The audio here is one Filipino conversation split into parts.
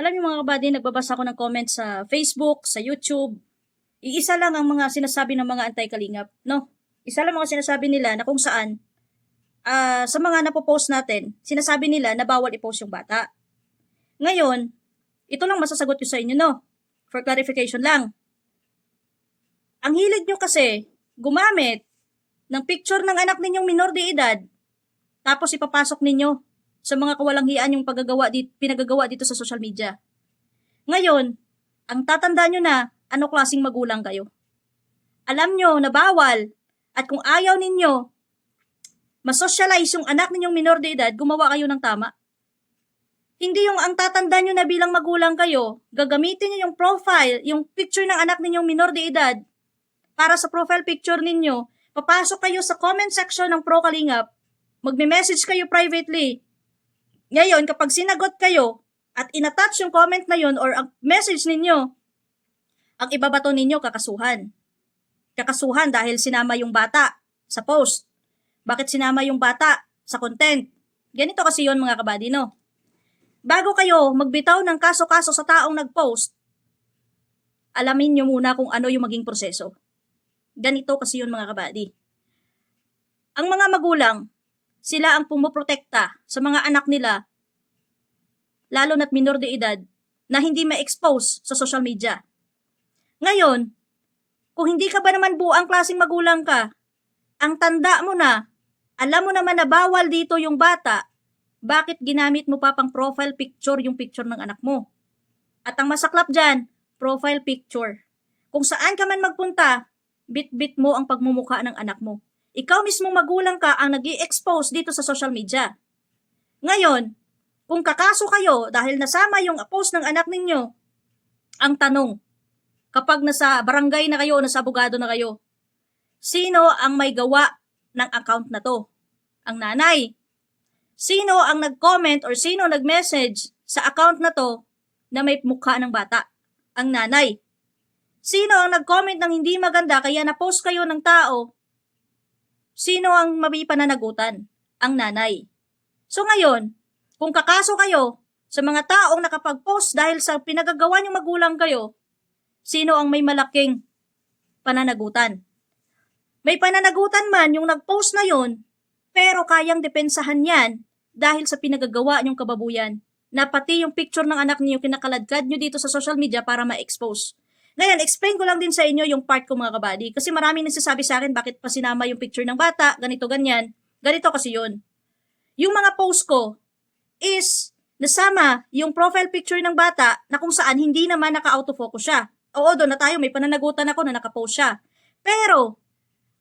Alam niyo mga kabady, nagbabasa ako ng comments sa Facebook, sa YouTube. Iisa lang ang mga sinasabi ng mga anti-kalingap, no? Isa lang mga sinasabi nila na kung saan, sa mga napopost natin, sinasabi nila na bawal i-post yung bata. Ngayon, ito lang masasagot ko sa inyo, no? For clarification lang. Ang hilig nyo kasi gumamit ng picture ng anak ninyong minor de edad, tapos ipapasok ninyo sa mga kawalang-hian yung pinagagawa dito sa social media. Ngayon, ang tatandaan nyo na ano klaseng magulang kayo. Alam nyo na bawal at kung ayaw ninyo masocialize yung anak ninyong minor de edad, gumawa kayo ng tama. Hindi yung ang tatandaan nyo na bilang magulang kayo, gagamitin nyo yung profile, yung picture ng anak ninyong minor de edad para sa profile picture ninyo, papasok kayo sa comment section ng Pro Kalingap, magme-message kayo privately. Ngayon, kapag sinagot kayo at inattach yung comment na yun or ang message ninyo, ang ibabato ninyo kakasuhan. Kakasuhan dahil sinama yung bata sa post. Bakit sinama yung bata sa content? Ganito kasi yun mga kabady, no? Bago kayo magbitaw ng kaso-kaso sa taong nag-post, alamin nyo muna kung ano yung maging proseso. Ganito kasi yun mga kabady. Ang mga magulang, sila ang pumuprotekta sa mga anak nila, lalo na't minor de edad, na hindi ma-expose sa social media. Ngayon, kung hindi ka ba naman buang klaseng magulang ka, ang tanda mo na, alam mo naman na bawal dito yung bata, bakit ginamit mo pa pang profile picture yung picture ng anak mo? At ang masaklap dyan, profile picture. Kung saan ka man magpunta, bit-bit mo ang pagmumukha ng anak mo. Ikaw mismong magulang ka ang nag-i-expose dito sa social media. Ngayon, kung kakaso kayo dahil nasama yung post ng anak ninyo, ang tanong, kapag nasa barangay na kayo o nasa abogado na kayo, sino ang may gawa ng account na to? Ang nanay. Sino ang nag-comment or sino nag-message sa account na to na may mukha ng bata? Ang nanay. Sino ang nag-comment ng hindi maganda kaya na-post kayo ng tao? Sino ang mabipananagutan? Ang nanay. So ngayon, kung kakaso kayo sa mga taong nakapag-post dahil sa pinagagawa niyong magulang kayo, sino ang may malaking pananagutan? May pananagutan man yung nag-post na yon, pero kayang depensahan yan dahil sa pinagagawa niyong kababuyan na pati yung picture ng anak niyo kinakaladkad niyo dito sa social media para ma-expose. Ngayon, explain ko lang din sa inyo yung part ko mga kabady kasi maraming nagsasabi sa akin bakit pa sinama yung picture ng bata, ganito, ganyan. Ganito kasi yun. Yung mga post ko is nasama yung profile picture ng bata na kung saan hindi naman naka-autofocus siya. Oo, doon na tayo, may pananagutan ako na naka-post siya. Pero,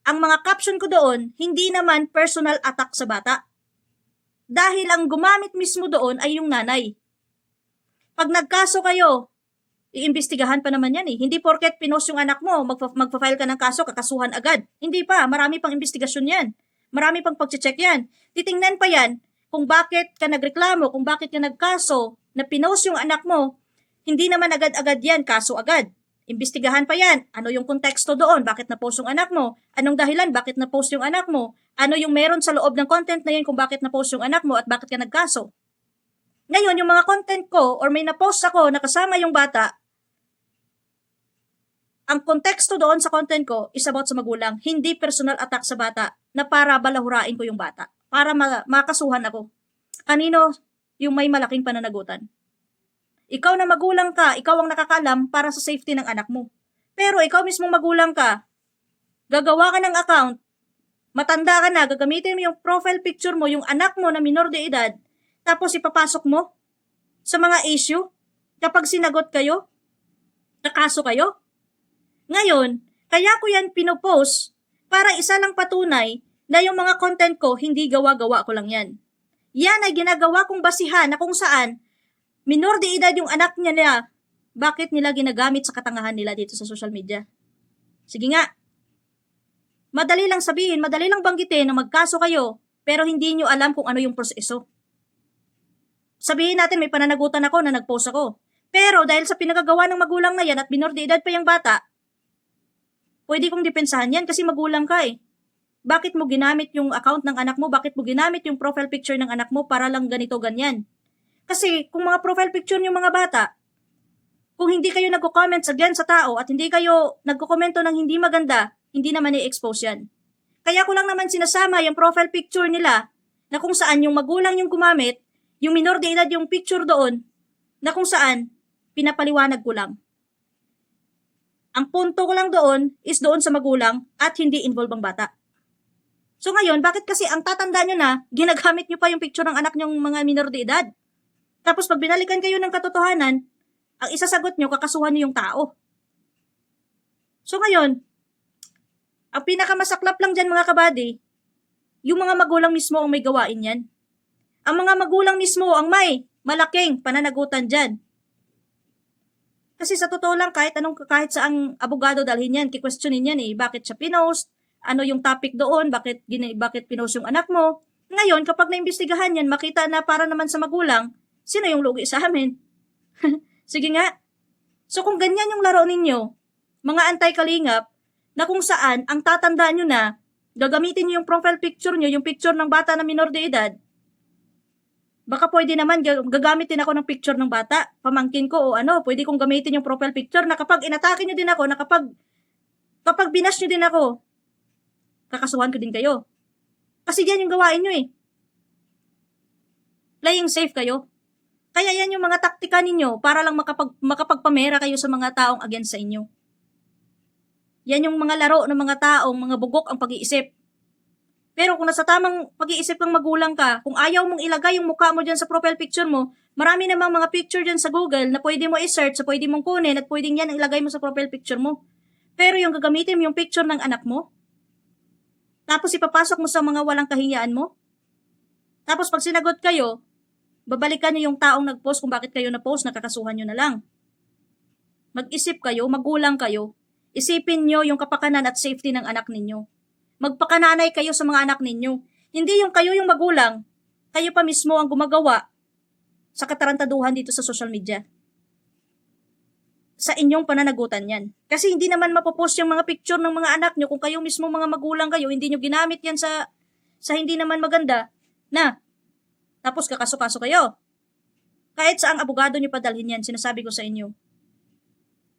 ang mga caption ko doon, hindi naman personal attack sa bata. Dahil ang gumamit mismo doon ay yung nanay. Pag nagkaso kayo, iimbestigahan pa naman yan eh. Hindi porket pinost yung anak mo, magpa-file ka ng kaso, kakasuhan agad. Hindi pa, marami pang investigasyon yan. Marami pang pag-check yan. Titingnan pa yan kung bakit ka nagreklamo, kung bakit ka nagkaso, na pinost yung anak mo, hindi naman agad-agad yan, kaso agad. Imbestigahan pa yan. Ano yung konteksto doon? Bakit na-post yung anak mo? Anong dahilan? Bakit na-post yung anak mo? Ano yung meron sa loob ng content na yun kung bakit na-post yung anak mo at bakit ka nagkaso? Ngayon, yung mga content ko or may na-post ako na kasama yung bata, ang konteksto doon sa content ko is about sa magulang, hindi personal attack sa bata na para balahurain ko yung bata, para makasuhan ako. Kanino yung may malaking pananagutan? Ikaw na magulang ka, ikaw ang nakakaalam para sa safety ng anak mo. Pero ikaw mismong magulang ka, gagawa ka ng account, matanda ka na, gagamitin mo yung profile picture mo, yung anak mo na minor de edad, tapos ipapasok mo sa mga issue kapag sinagot kayo, nakaso kayo. Ngayon, kaya ko yan pinopost para isa lang patunay na yung mga content ko, hindi gawa-gawa ko lang yan. Yan ay ginagawa kong basihan na kung saan minor de edad yung anak niya nila, bakit nila ginagamit sa katangahan nila dito sa social media? Sige nga. Madali lang sabihin, madali lang banggitin na magkaso kayo, pero hindi nyo alam kung ano yung proseso. Sabihin natin may pananagutan ako na nag-post ako. Pero dahil sa pinagagawa ng magulang na yan at minor de edad pa yung bata, pwede kong depensahan yan kasi magulang ka eh. Bakit mo ginamit yung account ng anak mo? Bakit mo ginamit yung profile picture ng anak mo para lang ganito, ganyan? Kasi kung mga profile picture yung mga bata, kung hindi kayo nagko-comment again sa tao at hindi kayo nagko-komento ng hindi maganda, hindi naman i-expose yan. Kaya ko lang naman sinasama yung profile picture nila na kung saan yung magulang yung gumamit, yung minor de edad yung picture doon, na kung saan pinapaliwanag ko lang. Ang punto ko lang doon is doon sa magulang at hindi involved ang bata. So ngayon, bakit kasi ang tatanda nyo na, ginagamit nyo pa yung picture ng anak nyong mga minor de edad? Tapos pag binalikan kayo ng katotohanan, ang isasagot nyo, kakasuhan nyo yung tao. So ngayon, ang pinakamasaklap lang dyan mga kabady, yung mga magulang mismo ang may gawain yan. Ang mga magulang mismo ang may malaking pananagutan dyan. Kasi sa totoo lang, kahit saang abogado dalhin yan, kikwestiyonin yan bakit siya pinost, ano yung topic doon, bakit pinost yung anak mo. Ngayon, kapag naimbestigahan yan, makita na para naman sa magulang, sino yung lugi sa amin? Sige nga. So kung ganyan yung laro ninyo, mga anti-kalingap, na kung saan ang tatandaan nyo na, gagamitin nyo yung profile picture nyo, yung picture ng bata na minor de edad, baka pwede naman gagamitin ako ng picture ng bata, pamangkin ko o pwede kong gamitin yung profile picture na kapag inatake nyo din ako, na kapag binash nyo din ako, kakasuhan ko din kayo. Kasi yan yung gawain nyo Playing safe kayo. Kaya yan yung mga taktika ninyo para lang makapagpamera kayo sa mga taong against sa inyo. Yan yung mga laro ng mga taong mga bugok ang pag-iisip. Pero kung nasa tamang pag-iisip ng magulang ka, kung ayaw mong ilagay yung mukha mo dyan sa profile picture mo, marami namang mga picture dyan sa Google na pwede mo i-search, pwede mong kunin at pwedeng yan ang ilagay mo sa profile picture mo. Pero yung gagamitin mo yung picture ng anak mo, tapos ipapasok mo sa mga walang kahingyaan mo, tapos pag sinagot kayo, babalikan nyo yung taong nag-post kung bakit kayo na-post, nakakasuhan nyo na lang. Mag-isip kayo, magulang kayo, isipin nyo yung kapakanan at safety ng anak ninyo. Magpakananay kayo sa mga anak ninyo. Hindi yung kayo yung magulang, kayo pa mismo ang gumagawa sa katarantaduhan dito sa social media. Sa inyong pananagutan yan. Kasi hindi naman mapopost yung mga picture ng mga anak nyo kung kayo mismo mga magulang kayo, hindi nyo ginamit yan sa hindi naman maganda na tapos kakaso-kaso kayo. Kahit saang abogado nyo padalhin yan, sinasabi ko sa inyo.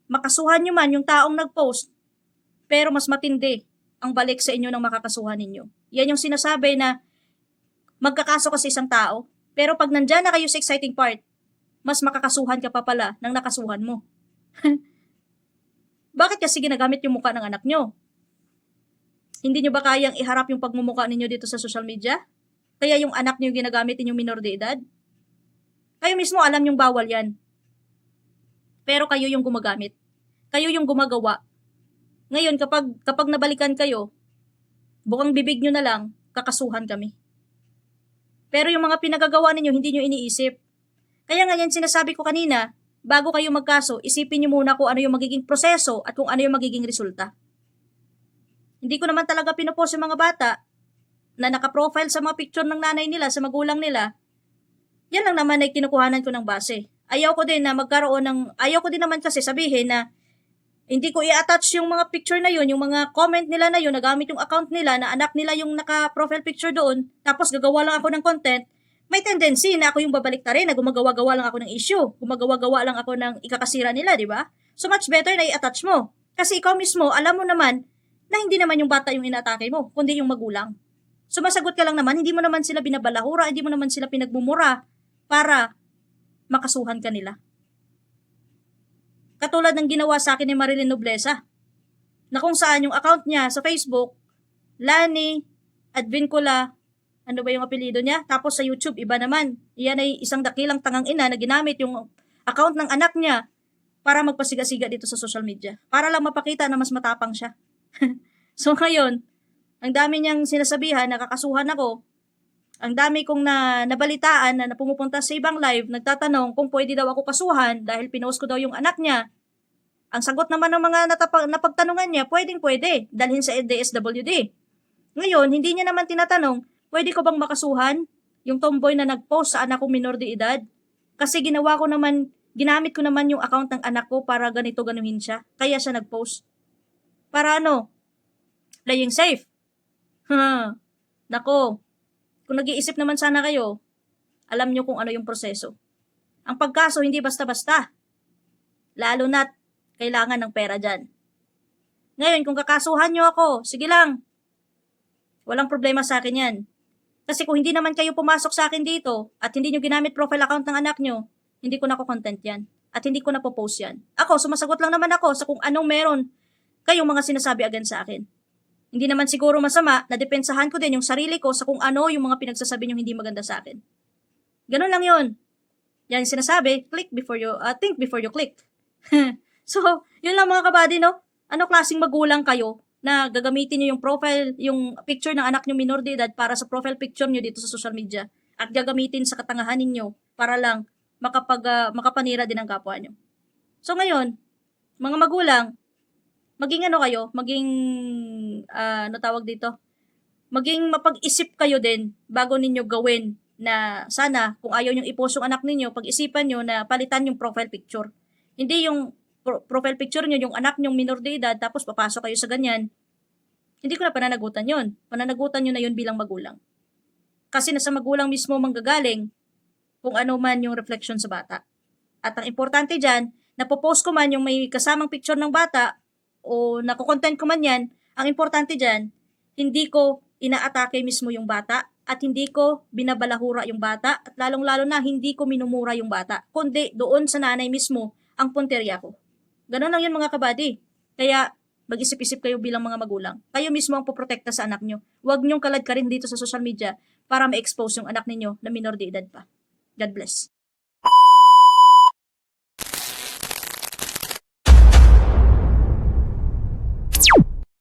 Makasuhan nyo man yung taong nag-post, pero mas matindi ang balik sa inyo ng makakasuhan ninyo. Yan yung sinasabi na magkakaso ka sa isang tao, pero pag nandyan na kayo sa exciting part, mas makakasuhan ka pa pala ng nakasuhan mo. Bakit kasi ginagamit yung mukha ng anak nyo? Hindi nyo ba kayang iharap yung pagmumukha ninyo dito sa social media? Kaya yung anak nyo ginagamit yung minor de edad? Kayo mismo alam yung bawal yan. Pero kayo yung gumagamit. Kayo yung gumagawa. Ngayon, kapag nabalikan kayo, bukang bibig nyo na lang, kakasuhan kami. Pero yung mga pinagagawa ninyo, hindi nyo iniisip. Kaya nga yan sinasabi ko kanina, bago kayo magkaso, isipin nyo muna kung ano yung magiging proseso at kung ano yung magiging resulta. Hindi ko naman talaga pinupost yung mga bata na nakaprofile sa mga picture ng nanay nila, sa magulang nila. Yan lang naman ay kinukuhanan ko ng base. Ayaw ko din naman kasi sabihin na hindi ko i-attach yung mga picture na yun, yung mga comment nila na yun, nagamit yung account nila, na anak nila yung naka-profile picture doon, tapos gagawa lang ako ng content, may tendency na ako yung babalik na rin, na gumagawa-gawa lang ako ng issue, gumagawa-gawa lang ako ng ikakasira nila, di ba? So much better na i-attach mo. Kasi ikaw mismo, alam mo naman, na hindi naman yung bata yung inatake mo, kundi yung magulang. Sumasagot ka lang naman, hindi mo naman sila binabalahura, hindi mo naman sila pinagmumura para makasuhan ka nila. Katulad ng ginawa sa akin ni Marilyn Nobleza, na kung saan yung account niya sa Facebook, Lani Advincula, ano ba yung apelido niya? Tapos sa YouTube, iba naman. Iyan ay isang dakilang tangang ina na ginamit yung account ng anak niya para magpasiga-siga dito sa social media. Para lang mapakita na mas matapang siya. So ngayon, ang dami niyang sinasabihan, nakakasuhan ako, ang dami kong nabalitaan na pumupunta sa ibang live, nagtatanong kung pwede daw ako kasuhan dahil pinost ko daw yung anak niya. Ang sagot naman ng mga napagtanungan niya, pwede, dalhin sa DSWD. Ngayon, hindi niya naman tinatanong, pwede ko bang makasuhan yung tomboy na nag-post sa anak kong minor de edad? Kasi ginamit ko naman yung account ng anak ko para ganuhin siya. Kaya siya nag-post. Para playing safe. Nako, kung nag-iisip naman sana kayo, alam nyo kung ano yung proseso. Ang pagkaso, hindi basta-basta. Lalo na't kailangan ng pera dyan. Ngayon, kung kakasuhan nyo ako, sige lang. Walang problema sa akin yan. Kasi kung hindi naman kayo pumasok sa akin dito at hindi nyo ginamit profile account ng anak nyo, hindi ko na content yan. At hindi ko na post yan. Ako, sumasagot lang naman ako sa kung anong meron kayong mga sinasabi against sa akin. Hindi naman siguro masama na depensahan ko din yung sarili ko sa kung ano yung mga pinagsasabi nyo hindi maganda sa akin. Ganun lang yun. Yan yung sinasabi, think before you click. So, yun lang mga kabady, no? Ano klaseng magulang kayo na gagamitin nyo yung profile, yung picture ng anak nyo minor de edad para sa profile picture nyo dito sa social media at gagamitin sa katangahan ninyo para lang makapanira din ang kapwa nyo. So, ngayon, mga magulang, maging maging mapag-isip kayo din bago ninyo gawin na sana kung ayaw nyong i-post yung anak ninyo, pag-isipan nyo na palitan yung profile picture. Hindi yung profile picture nyo, yung anak nyong minor de edad, tapos papasok kayo sa ganyan. Hindi ko na pananagutan yun. Pananagutan nyo na yun bilang magulang. Kasi nasa magulang mismo manggagaling kung ano man yung reflection sa bata. At ang importante dyan, napopost ko man yung may kasamang picture ng bata, o nakukontent ko man yan, ang importante dyan, hindi ko inaatake mismo yung bata at hindi ko binabalahura yung bata at lalong-lalo na hindi ko minumura yung bata, kundi doon sa nanay mismo ang punterya ko. Ganun lang yun mga kabady. Kaya mag-isip-isip kayo bilang mga magulang. Kayo mismo ang poprotekta sa anak nyo. Huwag nyong kalad ka rin dito sa social media para ma-expose yung anak ninyo na minor de edad pa. God bless.